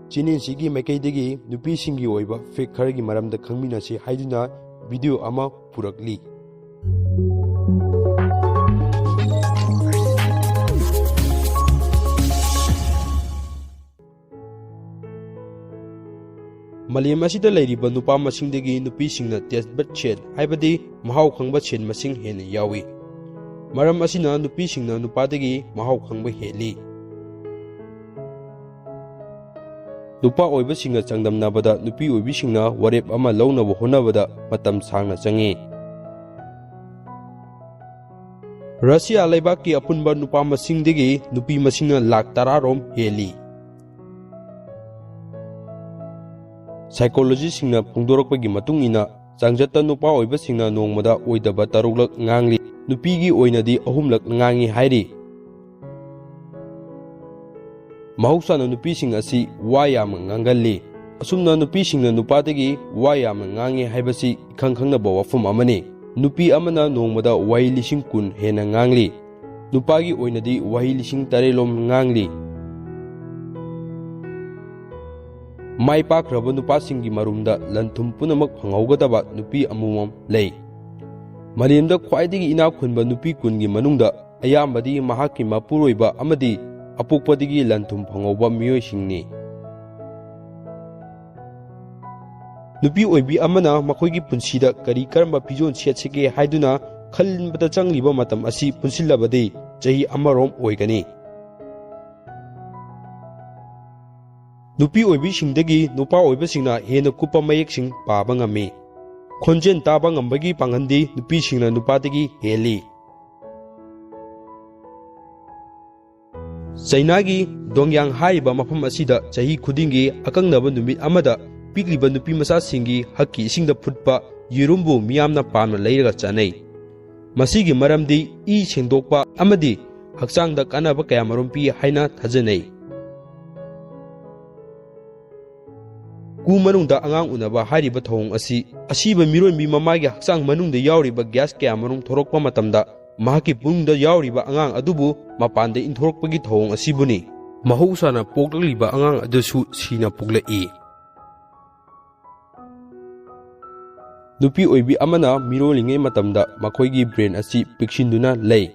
ꯆꯦꯅꯦꯜꯁꯤꯒꯤ ꯃꯥꯏꯀꯩꯗꯒꯤ ꯅꯨꯄꯤꯁꯤꯡꯒꯤ ꯑꯣꯏꯕ ꯐꯦꯛ ꯈꯔꯒꯤ ꯃꯔꯝꯗ ꯈꯪꯃꯤꯟꯅꯁꯤ ꯍꯥꯏꯗꯨꯅ ꯚꯤꯗꯤꯑꯣ ꯑꯃ ꯄꯨꯔꯛꯂꯤ꯫ ꯃꯥꯂꯦꯝ ꯑꯁꯤꯗ ꯂꯩꯔꯤꯕ ꯅꯨꯄꯥ ꯃꯁꯤꯡꯗꯒꯤ ꯅꯨꯄꯤꯁꯤꯡꯅ ꯇꯦꯁ ꯕꯠ ꯁꯦꯟ ꯍꯥꯏꯕꯗꯤ ꯃꯍꯥꯎ ꯈꯪꯕ ꯁꯦꯟ ꯃꯁꯤꯡ ꯍꯦꯟꯅ ꯌꯥꯎꯏ꯫ ꯃꯔꯝ ꯑꯁꯤꯅ ꯅꯨꯄꯤꯁꯤꯡꯅ ꯅꯨꯄꯥꯗꯒꯤ ꯃꯍꯥꯎ ꯈꯪꯕ ꯍꯦꯜꯂꯤ꯫ ꯅꯨꯄꯥ ꯑꯣꯏꯕꯁꯤꯡꯒ ꯆꯥꯡꯗꯝꯅꯕꯗ ꯅꯨꯄꯤ ꯑꯣꯏꯕꯤꯁꯤꯡꯅ ꯋꯥꯔꯦꯞ ꯑꯃ ꯂꯧꯅꯕ ꯍꯣꯠꯅꯕꯗ ꯃꯇꯝ ꯁꯥꯡꯅ ꯆꯪꯏ꯫ ꯔꯁꯤꯌꯥ ꯂꯩꯕꯥꯛꯀꯤ ꯑꯄꯨꯟꯕ ꯅꯨꯄꯥ ꯃꯁꯤꯡꯗꯒꯤ ꯅꯨꯄꯤ ꯃꯁꯤꯡꯅ ꯂꯥꯈ 10 ꯔꯣꯝ ꯍꯦꯜꯂꯤ꯫ ꯁꯥꯏꯀꯣꯂꯣꯖꯤꯁꯤꯡꯅ ꯐꯣꯡꯗꯣꯔꯛꯄꯒꯤ ꯃꯇꯨꯡ ꯏꯟꯅ ꯆꯥꯡꯆꯠꯇ ꯅꯨꯄꯥ ꯑꯣꯏꯕꯁꯤꯡꯅ ꯅꯣꯡꯃꯗ ꯑꯣꯏꯗꯕ 6ꯂꯛ ꯉꯥꯡꯂꯤ, ꯅꯨꯄꯤꯒꯤ ꯑꯣꯏꯅꯗꯤ 3ꯂꯛ ꯉꯥꯡꯏ ꯍꯥꯏꯔꯤ꯫ ꯃꯍꯧꯁꯥꯅ ꯅꯨꯄꯤꯁꯤꯡ ꯑꯁꯤ ꯋꯥ ꯌꯥꯝꯅ ꯉꯥꯡꯒꯜꯂꯤ꯫ ꯑꯁꯨꯝꯅ ꯅꯨꯄꯤꯁꯤꯡꯅ ꯅꯨꯄꯥꯗꯒꯤ ꯋꯥ ꯌꯥꯝꯅ ꯉꯥꯡꯏ ꯍꯥꯏꯕꯁꯤ ꯏꯈꯪ ꯈꯪꯅꯕ ꯋꯥꯐꯝ ꯑꯃꯅꯤ꯫ ꯅꯨꯄꯤ ꯑꯃꯅ ꯅꯣꯡꯃꯗ ꯋꯥꯍꯩ 10,000 ꯍꯦꯟꯅ ꯉꯥꯡꯂꯤ, ꯅꯨꯄꯥꯒꯤ ꯑꯣꯏꯅꯗꯤ ꯋꯥꯍꯩ 8,000 ꯂꯣꯝ ꯉꯥꯡꯂꯤ꯫ ꯃꯥꯏ ꯄꯥꯛꯈ꯭ꯔꯕ ꯅꯨꯄꯥꯁꯤꯡꯒꯤ ꯃꯔꯨꯝꯗ ꯂꯟ-ꯊꯨꯝ ꯄꯨꯝꯅꯃꯛ ꯐꯪꯍꯧꯒꯗꯕ ꯅꯨꯄꯤ ꯑꯃꯃꯝ ꯂꯩ꯫ ꯃꯥꯂꯦꯝꯗ ꯈ꯭ꯋꯥꯏꯗꯒꯤ ꯏꯅꯥꯛ ꯈꯨꯟꯕ ꯅꯨꯄꯤ 10ꯒꯤ ꯃꯅꯨꯡꯗ ꯑꯌꯥꯝꯕꯗꯤ ꯃꯍꯥꯛꯀꯤ ꯃꯄꯨꯔꯣꯏꯕ ꯑꯃꯗꯤ ꯑꯄꯣꯛꯄꯗꯒꯤ ꯂꯟ-ꯊꯨꯝ ꯐꯪꯍꯧꯕ ꯃꯤꯑꯣꯏꯁꯤꯡꯅꯤ꯫ ꯅꯨꯄꯤ ꯑꯣꯏꯕꯤ ꯑꯃꯅ ꯃꯈꯣꯏꯒꯤ ꯄꯨꯟꯁꯤꯗ ꯀꯔꯝꯕ ꯐꯤꯖꯣꯜ ꯁꯦꯠꯁꯤꯒꯦ ꯍꯥꯏꯗꯨꯅ ꯈꯟꯕꯗ ꯆꯪꯂꯤꯕ ꯃꯇꯝ ꯑꯁꯤ ꯄꯨꯟꯁꯤꯜꯂꯕꯗꯤ ꯆꯍꯤ ꯑꯃꯔꯣꯝ ꯑꯣꯏꯒꯅꯤ꯫ ꯅꯨꯄꯤ ꯑꯣꯏꯕꯤꯁꯤꯡꯗꯒꯤ ꯅꯨꯄꯥ ꯑꯣꯏꯕꯁꯤꯡꯅ ꯍꯦꯟꯅ ꯀꯨꯞꯄ ꯃꯌꯦꯛꯁꯤꯡ ꯄꯥꯕ ꯉꯝꯃꯤ꯫ ꯈꯣꯟꯖꯦꯜ ꯇꯥꯕ ꯉꯝꯕꯒꯤ ꯄꯥꯡꯒꯜꯗꯤ ꯅꯨꯄꯤꯁꯤꯡꯅ ꯅꯨꯄꯥꯗꯒꯤ ꯍꯦꯜꯂꯤ꯫ ꯆꯩꯅꯥꯒꯤ ꯗꯣꯡꯌꯥꯡ ꯍꯥꯏꯔꯤꯕ ꯃꯐꯝ ꯑꯁꯤꯗ ꯆꯍꯤ ꯈꯨꯗꯤꯡꯒꯤ ꯑꯀꯛꯅꯕ ꯅꯨꯃꯤꯠ ꯑꯃꯗ ꯄꯤꯛꯂꯤꯕ ꯅꯨꯄꯤ ꯃꯆꯥꯁꯤꯡꯒꯤ ꯍꯛꯀꯤ ꯏꯁꯤꯡꯗ ꯐꯨꯠꯄ ꯌꯦꯔꯨꯝꯕꯨ ꯃꯤꯌꯥꯝꯅ ꯄꯥꯝꯅ ꯂꯩꯔꯒ ꯆꯥꯅꯩ꯫ ꯃꯁꯤꯒꯤ ꯃꯔꯝꯗꯤ ꯏ ꯁꯦꯡꯗꯣꯛꯄ ꯑꯃꯗꯤ ꯍꯛꯆꯥꯡꯗ ꯀꯥꯟꯅꯕ ꯀꯌꯥꯃꯔꯨꯝ ꯄꯤ ꯍꯥꯏꯅ ꯊꯥꯖꯅꯩ꯫ ꯀꯨ ꯃꯅꯨꯡꯗ ꯑꯉꯥꯡ ꯎꯅꯕ ꯍꯥꯏꯔꯤꯕ ꯊꯧꯑꯣꯡ ꯑꯁꯤ ꯑꯁꯤꯕ ꯃꯤꯔꯣꯟꯕꯤ ꯃꯃꯥꯒꯤ ꯍꯛꯆꯥꯡ ꯃꯅꯨꯡꯗ ꯌꯥꯎꯔꯤꯕ ꯒ꯭ꯌꯥꯁ ꯀꯌꯥꯃꯔꯨꯝ ꯊꯣꯔꯛꯄ ꯃꯇꯝꯗ ꯃꯍꯥꯛꯀꯤ ꯄꯨꯛꯅꯨꯡꯗ ꯌꯥꯎꯔꯤꯕ ꯑꯉꯥꯡ ꯑꯗꯨꯕꯨ ꯃꯄꯥꯟꯗ ꯏꯟꯊꯣꯔꯛꯄꯒꯤ ꯊꯧꯑꯣꯡ ꯑꯁꯤꯕꯨꯅꯤ꯫ ꯃꯍꯧꯁꯥꯅ ꯄꯣꯛꯂꯛꯂꯤꯕ ꯑꯉꯥꯡ ꯑꯗꯨꯁꯨ ꯁꯤꯅ ꯄꯣꯛꯂꯛꯏ꯫ ꯅꯨꯄꯤ ꯑꯣꯏꯕꯤ ꯑꯃꯅ ꯃꯤꯔꯣꯜꯂꯤꯉꯩ ꯃꯇꯝꯗ ꯃꯈꯣꯏꯒꯤ ꯕ꯭ꯔꯦꯟ ꯑꯁꯤ ꯄꯤꯛꯁꯤꯟꯗꯨꯅ ꯂꯩ꯫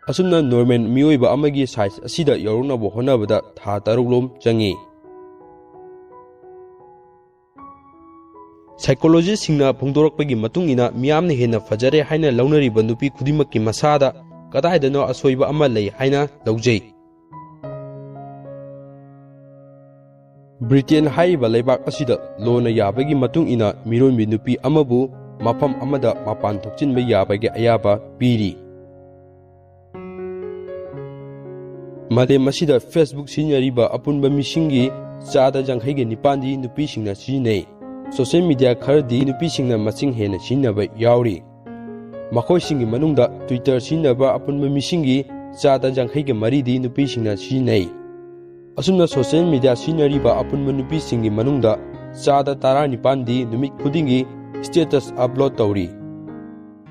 ꯑꯁꯨꯝꯅ ꯅꯣꯔꯃꯦꯜ ꯃꯤꯑꯣꯏꯕ ꯑꯃꯒꯤ ꯁꯥꯏꯖ ꯑꯁꯤꯗ ꯌꯧꯔꯛꯅꯕ ꯍꯣꯠꯅꯕꯗ ꯊꯥ 6 ꯂꯣꯝ ꯆꯪꯏ꯫ ꯁꯥꯏꯀꯣꯂꯣꯖꯤꯁꯁꯤꯡꯅ ꯐꯣꯡꯗꯣꯔꯛꯄꯒꯤ ꯃꯇꯨꯡ ꯏꯟꯅ ꯃꯤꯌꯥꯝꯅ ꯍꯦꯟꯅ ꯐꯖꯔꯦ ꯍꯥꯏꯅ ꯂꯧꯅꯔꯤꯕ ꯅꯨꯄꯤ ꯈꯨꯗꯤꯡꯃꯛꯀꯤ ꯃꯁꯥꯗ ꯀꯗꯥꯏꯗꯅꯣ ꯑꯁꯣꯏꯕ ꯑꯃ ꯂꯩ ꯍꯥꯏꯅ ꯂꯧꯖꯩ꯫ ꯕ꯭ꯔꯤꯇꯦꯟ ꯍꯥꯏꯔꯤꯕ ꯂꯩꯕꯥꯛ ꯑꯁꯤꯗ ꯂꯣꯅ ꯌꯥꯕꯒꯤ ꯃꯇꯨꯡ ꯏꯟꯅ ꯃꯤꯔꯣꯟꯕꯤ ꯅꯨꯄꯤ ꯑꯃꯕꯨ ꯃꯐꯝ ꯑꯃꯗ ꯃꯄꯥꯟ ꯊꯣꯛꯆꯤꯟꯕ ꯌꯥꯕꯒꯤ ꯑꯌꯥꯕ ꯄꯤꯔꯤ꯫ ꯃꯥꯂꯦꯝ ꯑꯁꯤꯗ ꯐꯦꯁꯕꯨꯛ ꯁꯤꯖꯤꯟꯅꯔꯤꯕ ꯑꯄꯨꯟꯕ ꯃꯤꯁꯤꯡꯒꯤ 90% ꯗꯤ ꯅꯨꯄꯤꯁꯤꯡꯅ ꯁꯤꯖꯤꯟꯅꯩ꯫ ꯁꯣꯁꯤꯌꯦꯜ ꯃꯤꯗꯤꯌꯥ ꯈꯔꯗꯤ ꯅꯨꯄꯤꯁꯤꯡꯅ ꯃꯁꯤꯡ ꯍꯦꯟꯅ ꯁꯤꯖꯤꯟꯅꯕ ꯌꯥꯎꯔꯤ꯫ ꯃꯈꯣꯏꯁꯤꯡꯒꯤ ꯃꯅꯨꯡꯗ ꯇ꯭ꯋꯤꯇꯔ ꯁꯤꯖꯤꯟꯅꯕ ꯑꯄꯨꯟꯕ ꯃꯤꯁꯤꯡꯒꯤ 53% ꯗꯤ ꯅꯨꯄꯤꯁꯤꯡꯅ ꯁꯤꯖꯤꯟꯅꯩ꯫ ꯑꯁꯨꯝꯅ ꯁꯣꯁꯤꯌꯦꯜ ꯃꯤꯗꯤꯌꯥ ꯁꯤꯖꯤꯟꯅꯔꯤꯕ ꯑꯄꯨꯟꯕ ꯅꯨꯄꯤꯁꯤꯡꯒꯤ ꯃꯅꯨꯡꯗ 19% ꯗꯤ ꯅꯨꯃꯤꯠ ꯈꯨꯗꯤꯡꯒꯤ ꯁ꯭ꯇꯦꯇꯁ ꯑꯞꯂꯣꯗ ꯇꯧꯔꯤ꯫